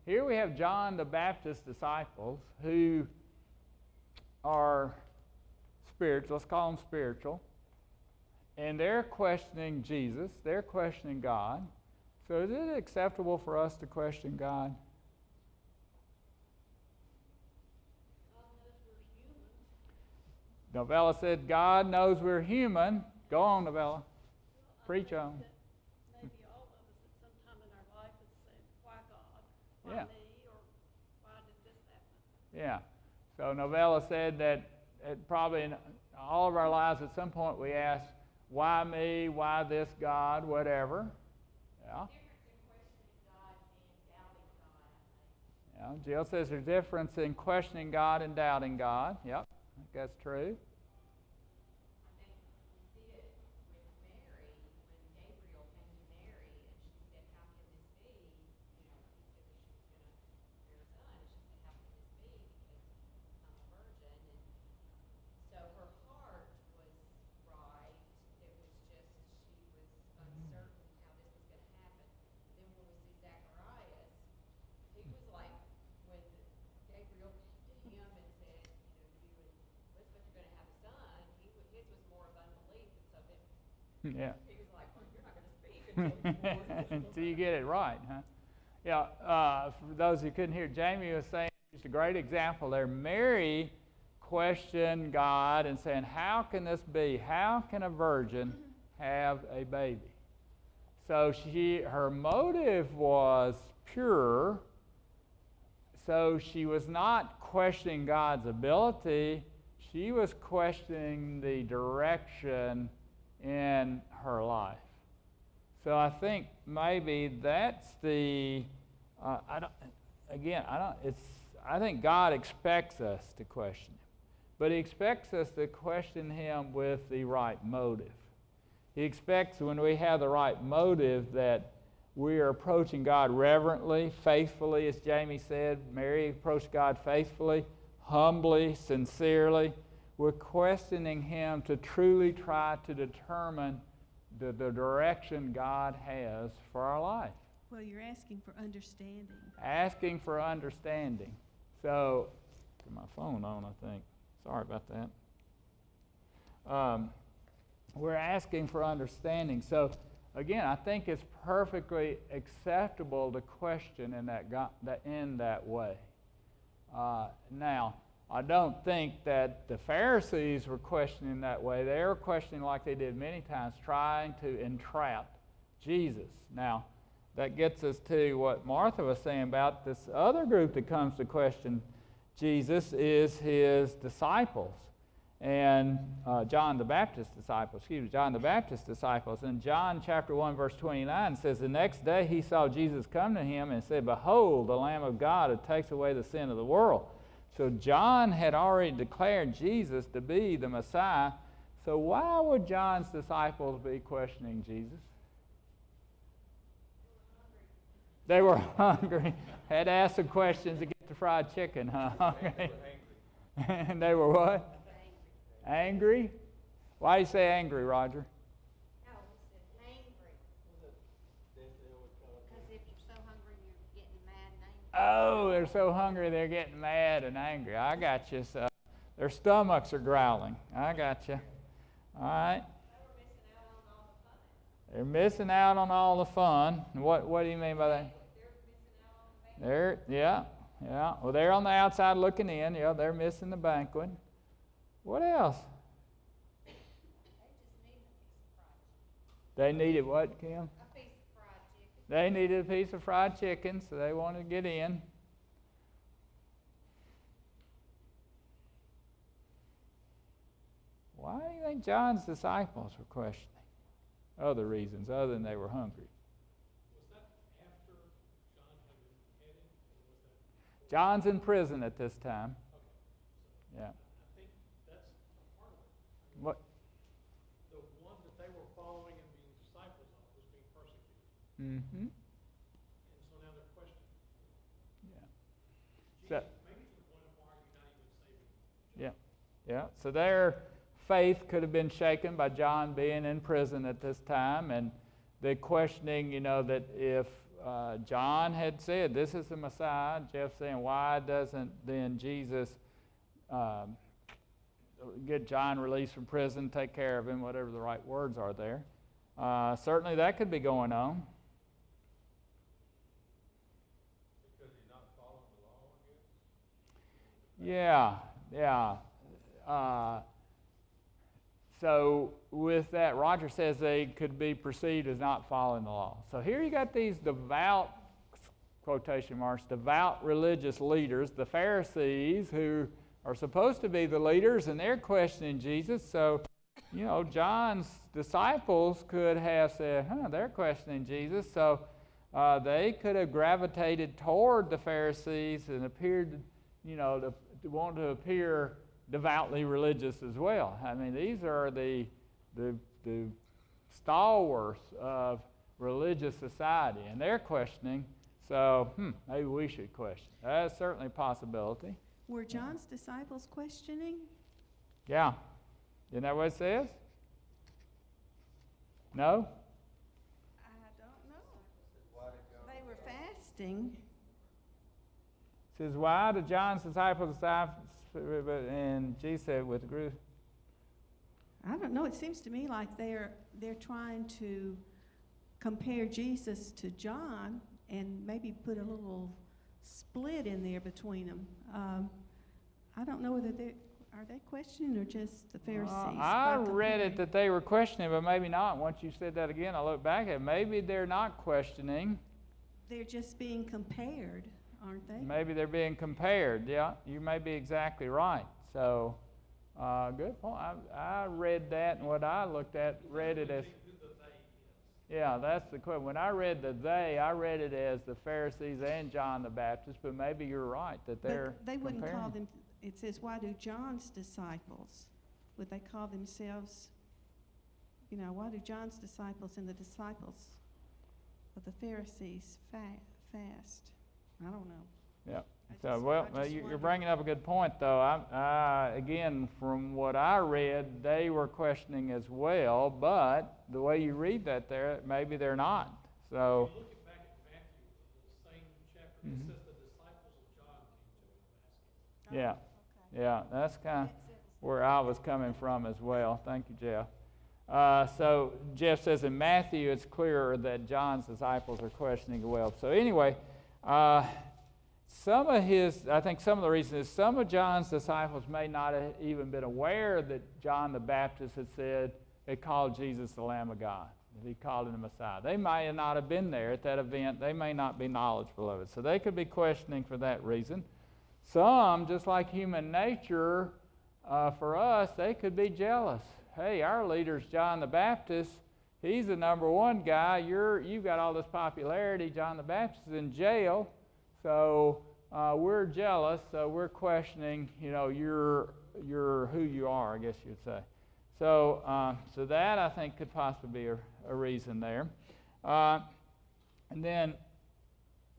here we have John the Baptist disciples who are spiritual, let's call them spiritual, and they're questioning Jesus, they're questioning God. So is it acceptable for us to question God? Novella said, God knows we're human. Go on, Novella. Preach on. Maybe all of us at some time in our life have said, why God? Why Yeah. me? Or why did this happen? Yeah. So Novella said that probably in all of our lives at some point we ask, why me? Why this God? Whatever. Yeah. Difference in questioning God and doubting God, I think. Yeah. Jill says there's a difference in questioning God and doubting God. Yep. I think that's true. I think we see it with Mary, when Gabriel came to Mary and she said, how can this be? He said that she was going to bear a son, and she said, how can this be? Because I'm a virgin. And so her heart was right. It was just, she was uncertain how this was going to happen. But then when we see Zacharias, he was like, when Gabriel came to him and said, you and Elizabeth are going to have a son, his was more of unbelief, and so then Yeah. he was like, well, you're not going to speak until you're born. Until you get it right, huh? Yeah, for those who couldn't hear, Jamie was saying, just a great example there. Mary questioned God and saying, how can this be? How can a virgin have a baby? So her motive was pure, so she was not questioning God's ability. She was questioning the direction in her life. So I think maybe that's the, I think God expects us to question Him. But He expects us to question Him with the right motive. He expects when we have the right motive that we are approaching God reverently, faithfully, as Jamie said. Mary approached God faithfully, humbly, sincerely. We're questioning Him to truly try to determine the direction God has for our life. Well, you're asking for understanding. Asking for understanding. So, get my phone on, I think. Sorry about that. We're asking for understanding. So, again, I think it's perfectly acceptable to question in that way. Now, I don't think that the Pharisees were questioning that way. They were questioning like they did many times, trying to entrap Jesus. Now, that gets us to what Martha was saying about this other group that comes to question Jesus is His disciples. And John the Baptist disciples. In John chapter 1, verse 29 says, the next day he saw Jesus come to him and said, behold, the Lamb of God who takes away the sin of the world. So John had already declared Jesus to be the Messiah. So why would John's disciples be questioning Jesus? They were hungry. Had to ask some questions to get the fried chicken, huh? And they were what? Angry? Why do you say angry, Roger? No, he said angry. Because if you're so hungry, you're getting mad and angry. Oh, they're so hungry they're getting mad and angry. I got you. So their stomachs are growling. I got you. All right. They were missing out on all the fun. They're missing out on all the fun. What do you mean by that? They're missing out on the banquet. Well, they're on the outside looking in. Yeah, they're missing the banquet. What else? They just need a piece of fried chicken. They needed what, Kim? A piece of fried chicken. They needed a piece of fried chicken, so they wanted to get in. Why do you think John's disciples were questioning? Other reasons, other than they were hungry. Was that after John had been beheaded, or was that? John's in prison at this time. Okay. Yeah. I think that's a part of it. What? Mm-hmm. And so now they're questioning, Yeah. Jesus, maybe to the point of why are you not even saving John? Yeah. Yeah. So their faith could have been shaken by John being in prison at this time, and the questioning, that if John had said, "This is the Messiah," Jeff saying, "Why doesn't then Jesus get John released from prison, take care of him," whatever the right words are there. Certainly that could be going on. Because he's not following the law, I guess? Yeah. So with that, Roger says they could be perceived as not following the law. So here you got these devout, quotation marks, devout religious leaders, the Pharisees, who are supposed to be the leaders, and they're questioning Jesus. So, John's disciples could have said, they're questioning Jesus. So they could have gravitated toward the Pharisees and appeared, to want to appear devoutly religious as well. I mean, these are the stalwarts of religious society, and they're questioning. So maybe we should question. That's certainly a possibility. Were John's disciples questioning? Yeah. Isn't that what it says? No? I don't know. They were fasting. It says, "Why did John's disciples and Jesus said with the group?" I don't know. It seems to me like they're trying to compare Jesus to John and maybe put a little split in there between them. I don't know whether are they questioning or just the Pharisees? I read it that they were questioning, but maybe not. Once you said that again, I look back at it. Maybe they're not questioning. They're just being compared, aren't they? Maybe they're being compared. Yeah, you may be exactly right. So, good point. I read that, and what I looked at, read it as... Yeah, that's the question. When I read the they, I read it as the Pharisees and John the Baptist, but maybe you're right that they're But they wouldn't comparing. call them, it says, why do John's disciples, would they call themselves, why do John's disciples and the disciples of the Pharisees fast? I don't know. Yeah. I So, just you're wondered. bringing up a good point, though. Again, from what I read, they were questioning as well, but the way you read that there, maybe they're not. So, If you look back at Matthew, the same chapter, it says the disciples of John came to him and asked him. yeah, yeah, that's kind of where I was coming from as well. Thank you, Jeff. So Jeff says in Matthew, it's clearer that John's disciples are questioning as well. So anyway, I think some of the reasons is some of John's disciples may not have even been aware that John the Baptist had called Jesus the Lamb of God, that he called him the Messiah. They may not have been there at that event. They may not be knowledgeable of it. So they could be questioning for that reason. Some, just like human nature, for us, they could be jealous. Hey, our leader's John the Baptist. He's the number one guy. You've got all this popularity. John the Baptist is in jail. So we're jealous, so we're questioning, you're who you are, I guess you'd say. So that, I think, could possibly be a reason there. And then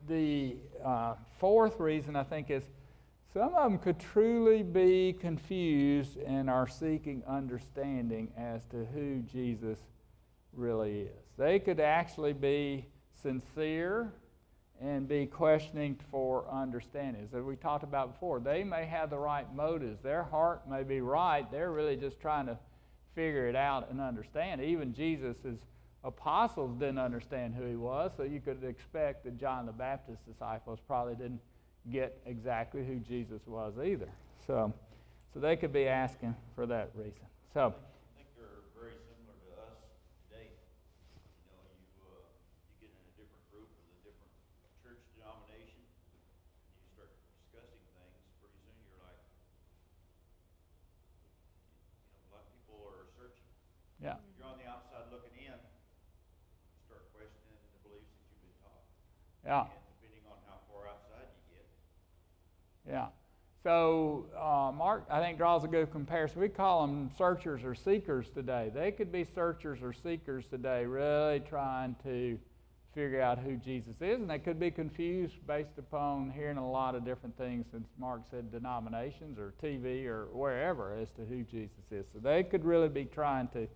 the fourth reason, I think, is some of them could truly be confused and are seeking understanding as to who Jesus really is. They could actually be sincere and be questioning for understanding. As we talked about before, they may have the right motives. Their heart may be right. They're really just trying to figure it out and understand. Even Jesus' apostles didn't understand who he was, so you could expect that John the Baptist's disciples probably didn't get exactly who Jesus was either. So they could be asking for that reason. So, I think they're very similar to us today. You get in a different group with a different church denomination, and you start discussing things, pretty soon you're like, a lot of people are searching. yeah. If you're on the outside looking in, you start questioning the beliefs that you've been taught. Yeah. And depending on how far outside you get. Yeah. So Mark, I think, draws a good comparison. We call them searchers or seekers today. They could be searchers or seekers today, really trying to figure out who Jesus is, and they could be confused based upon hearing a lot of different things, since Mark said denominations or TV or wherever, as to who Jesus is. So they could really be trying to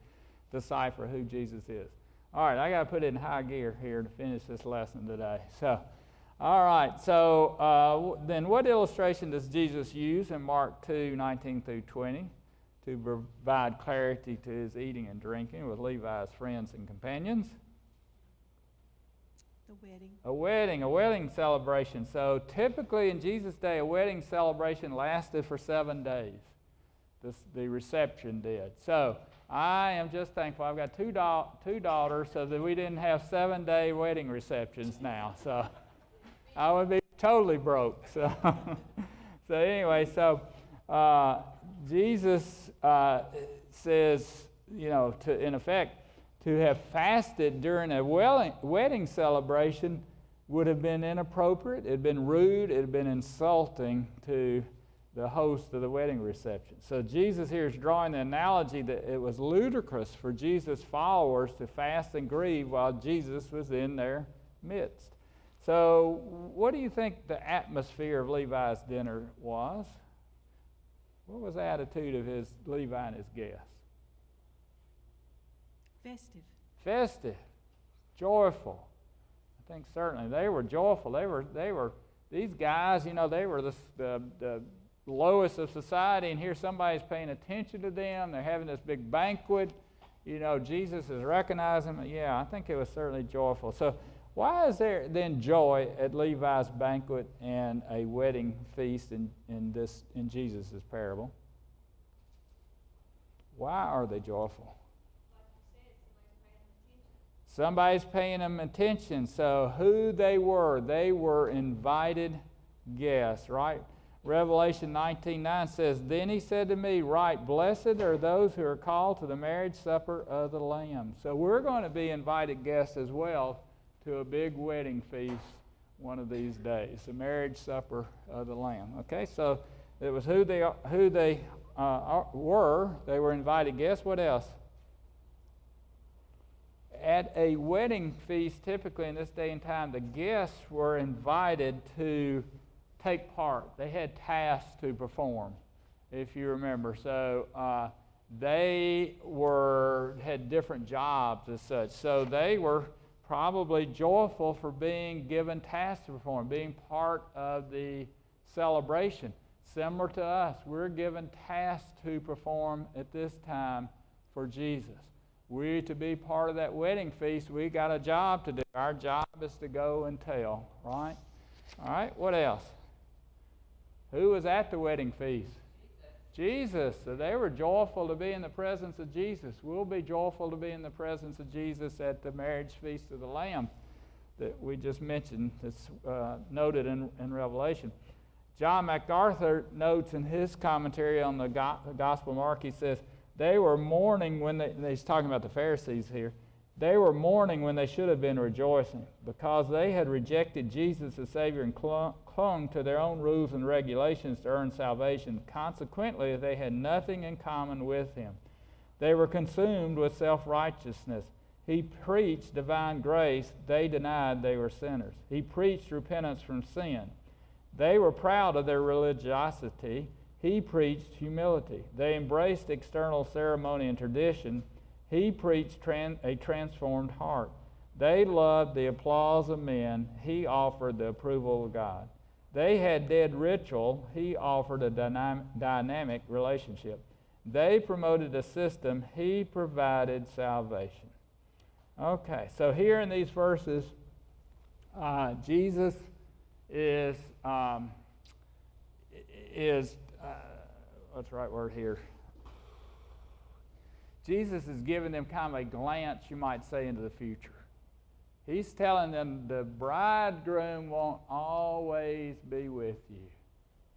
decipher who Jesus is. All right, I got to put it in high gear here to finish this lesson today. So, all right, so then what illustration does Jesus use in Mark 2:19 through 20 to provide clarity to his eating and drinking with Levi's friends and companions? The wedding. A wedding celebration. So typically in Jesus' day, a wedding celebration lasted for 7 days. The reception did. So I am just thankful I've got two daughters, so that we didn't have 7-day wedding receptions now. So I would be totally broke. So, so anyway, so Jesus says, in effect, to have fasted during a wedding celebration would have been inappropriate. It had been rude. It had been insulting to the host of the wedding reception. So Jesus here is drawing the analogy that it was ludicrous for Jesus' followers to fast and grieve while Jesus was in their midst. So what do you think the atmosphere of Levi's dinner was? What was the attitude of Levi and his guests? Festive, joyful. I think certainly they were joyful. They were these guys. They were the lowest of society, and here somebody's paying attention to them. They're having this big banquet. Jesus is recognizing them. Yeah, I think it was certainly joyful. So why is there then joy at Levi's banquet and a wedding feast in Jesus' parable? Why are they joyful? Somebody's paying them attention. So who they were invited guests, right? Revelation 19:9 says, "Then he said to me, right, blessed are those who are called to the marriage supper of the Lamb." So we're going to be invited guests as well to a big wedding feast one of these days, the marriage supper of the Lamb. Okay, so it was who they were. They were invited guests. What else? At a wedding feast, typically in this day and time, the guests were invited to take part. They had tasks to perform, if you remember. So they had different jobs as such. So they were probably joyful for being given tasks to perform, being part of the celebration. Similar to us, we're given tasks to perform at this time for Jesus. We to be part of that wedding feast, we got a job to do. Our job is to go and tell, right? All right, what else? Who was at the wedding feast? Jesus. So they were joyful to be in the presence of Jesus. We'll be joyful to be in the presence of Jesus at the marriage feast of the Lamb that we just mentioned, that's noted in Revelation. John MacArthur notes in his commentary on the Gospel of Mark, he says, they were mourning when he's talking about the Pharisees here. They were mourning when they should have been rejoicing, because they had rejected Jesus as Savior and clung to their own rules and regulations to earn salvation. Consequently, they had nothing in common with him. They were consumed with self-righteousness. He preached divine grace. They denied they were sinners. He preached repentance from sin. They were proud of their religiosity. He preached humility. They embraced external ceremony and tradition. He preached a transformed heart. They loved the applause of men. He offered the approval of God. They had dead ritual. He offered a dynamic relationship. They promoted a system. He provided salvation. Okay, so here in these verses, Jesus is what's the right word here? Jesus is giving them kind of a glance, you might say, into the future. He's telling them the bridegroom won't always be with you.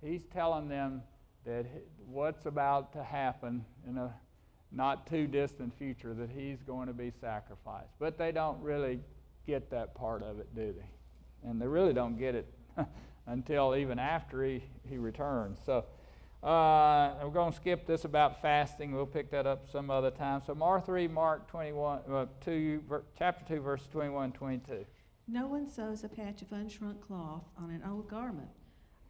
He's telling them that what's about to happen in a not too distant future, that he's going to be sacrificed. But they don't really get that part of it, do they? And they really don't get it until even after he returns. So we're going to skip this about fasting. We'll pick that up some other time. So Mark 21, chapter 2, verses 21 and 22. No one sews a patch of unshrunk cloth on an old garment.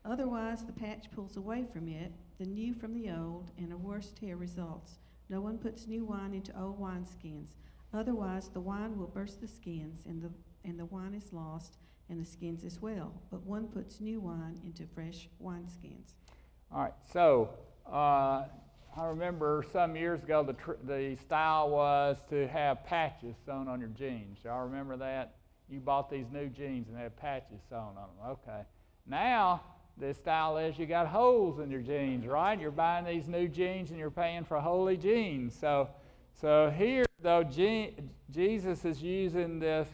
Otherwise, the patch pulls away from it, the new from the old, and a worse tear results. No one puts new wine into old wineskins. Otherwise, the wine will burst the skins, and the wine is lost, and the skins as well. But one puts new wine into fresh wineskins. All right, so I remember some years ago the style was to have patches sewn on your jeans. Y'all remember that? You bought these new jeans and they had patches sewn on them. Okay. Now the style is you got holes in your jeans, right? You're buying these new jeans and you're paying for holy jeans. So here, though, Jesus is using this.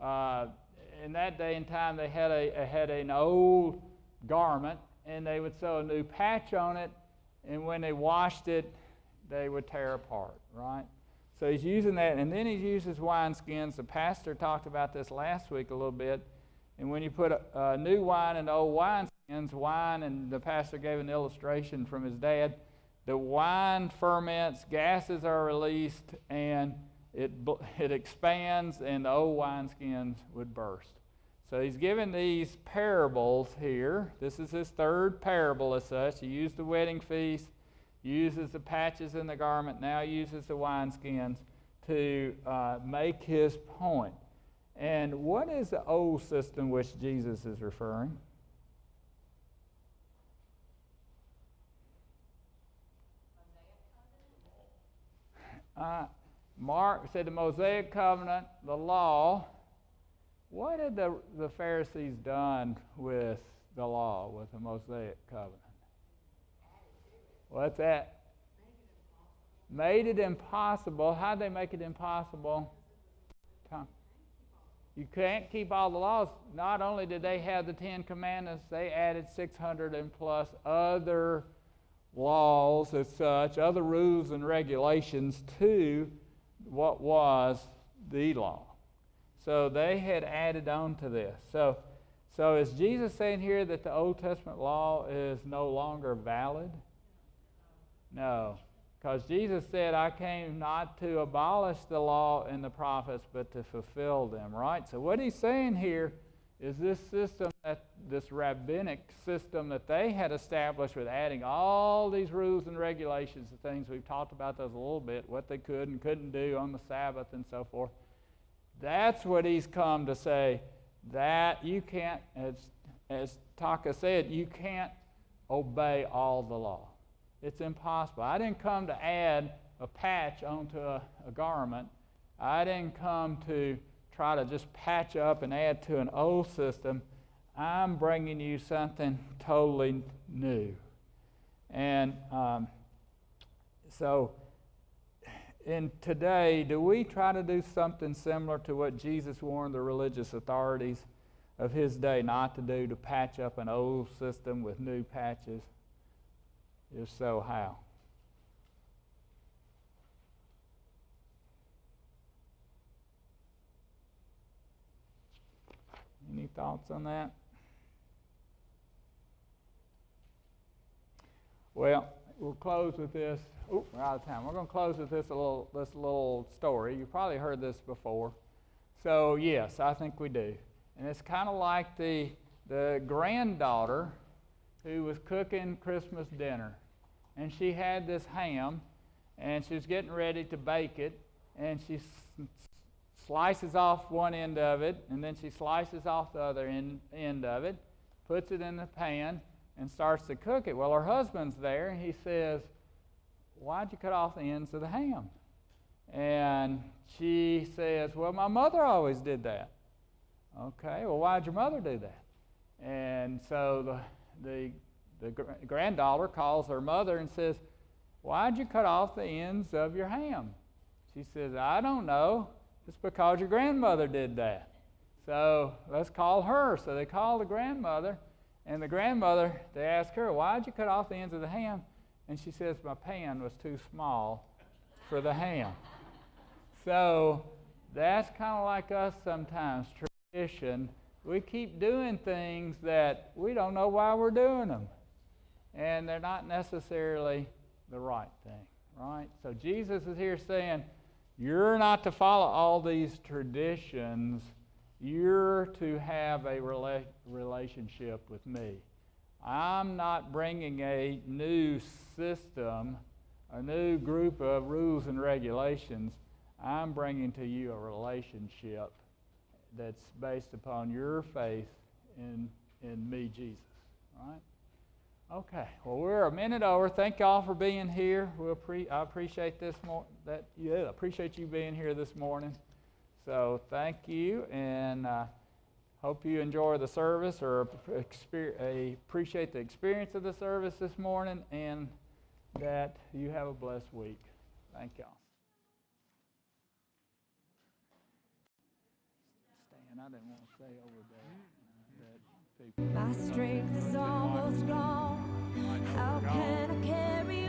In that day and time, they had an old garment, and they would sew a new patch on it, and when they washed it, they would tear apart, right? So he's using that, and then he uses wineskins. The pastor talked about this last week a little bit, and when you put a new wine in old wineskins, wine, and the pastor gave an illustration from his dad, the wine ferments, gases are released, and it expands, and the old wineskins would burst. So he's given these parables here. This is his third parable as such. He used the wedding feast, uses the patches in the garment, now uses the wineskins to make his point. And what is the old system which Jesus is referring? Mark said the Mosaic covenant, the law. What had the Pharisees done with the law, with the Mosaic covenant? What's that? Made it impossible. How'd they make it impossible? You can't keep all the laws. Not only did they have the 10 Commandments, they added 600 and plus other laws as such, other rules and regulations to what was the law. So they had added on to this. So is Jesus saying here that the Old Testament law is no longer valid? No, because Jesus said, I came not to abolish the law and the prophets, but to fulfill them, right? So what he's saying here is this system, this rabbinic system that they had established with adding all these rules and regulations and things, we've talked about those a little bit, what they could and couldn't do on the Sabbath and so forth. That's what he's come to say, that you can't, as Taka said, you can't obey all the law. It's impossible. I didn't come to add a patch onto a garment. I didn't come to try to just patch up and add to an old system. I'm bringing you something totally new. And so in today, do we try to do something similar to what Jesus warned the religious authorities of his day not to do, to patch up an old system with new patches? If so, how? Any thoughts on that? Well, we'll close with this. Oh, we're out of time. We're going to close with this little story. You've probably heard this before. So yes, I think we do. And it's kind of like the granddaughter who was cooking Christmas dinner. And she had this ham, and she was getting ready to bake it, and she slices off one end of it, and then she slices off the other end of it, puts it in the pan, and starts to cook it. Well, her husband's there, and he says, why'd you cut off the ends of the ham? And she says, well, my mother always did that. Okay, well, why'd your mother do that? And so the granddaughter calls her mother and says, why'd you cut off the ends of your ham? She says, I don't know. It's because your grandmother did that. So let's call her. So they call the grandmother, and the grandmother, they ask her, why'd you cut off the ends of the ham? And she says, my pan was too small for the ham. So that's kind of like us sometimes, tradition. We keep doing things that we don't know why we're doing them. And they're not necessarily the right thing, right? So Jesus is here saying, you're not to follow all these traditions You're to have a relationship with me. I'm not bringing a new system, a new group of rules and regulations. I'm bringing to you a relationship that's based upon your faith in me, Jesus. All right? Okay. Well, we're a minute over. Thank y'all for being here. I appreciate appreciate you being here this morning. So thank you, and hope you enjoy the service or appreciate the experience of the service this morning, and that you have a blessed week. Thank y'all. Stan, I didn't want to say over there that people. My strength is almost gone. How can I carry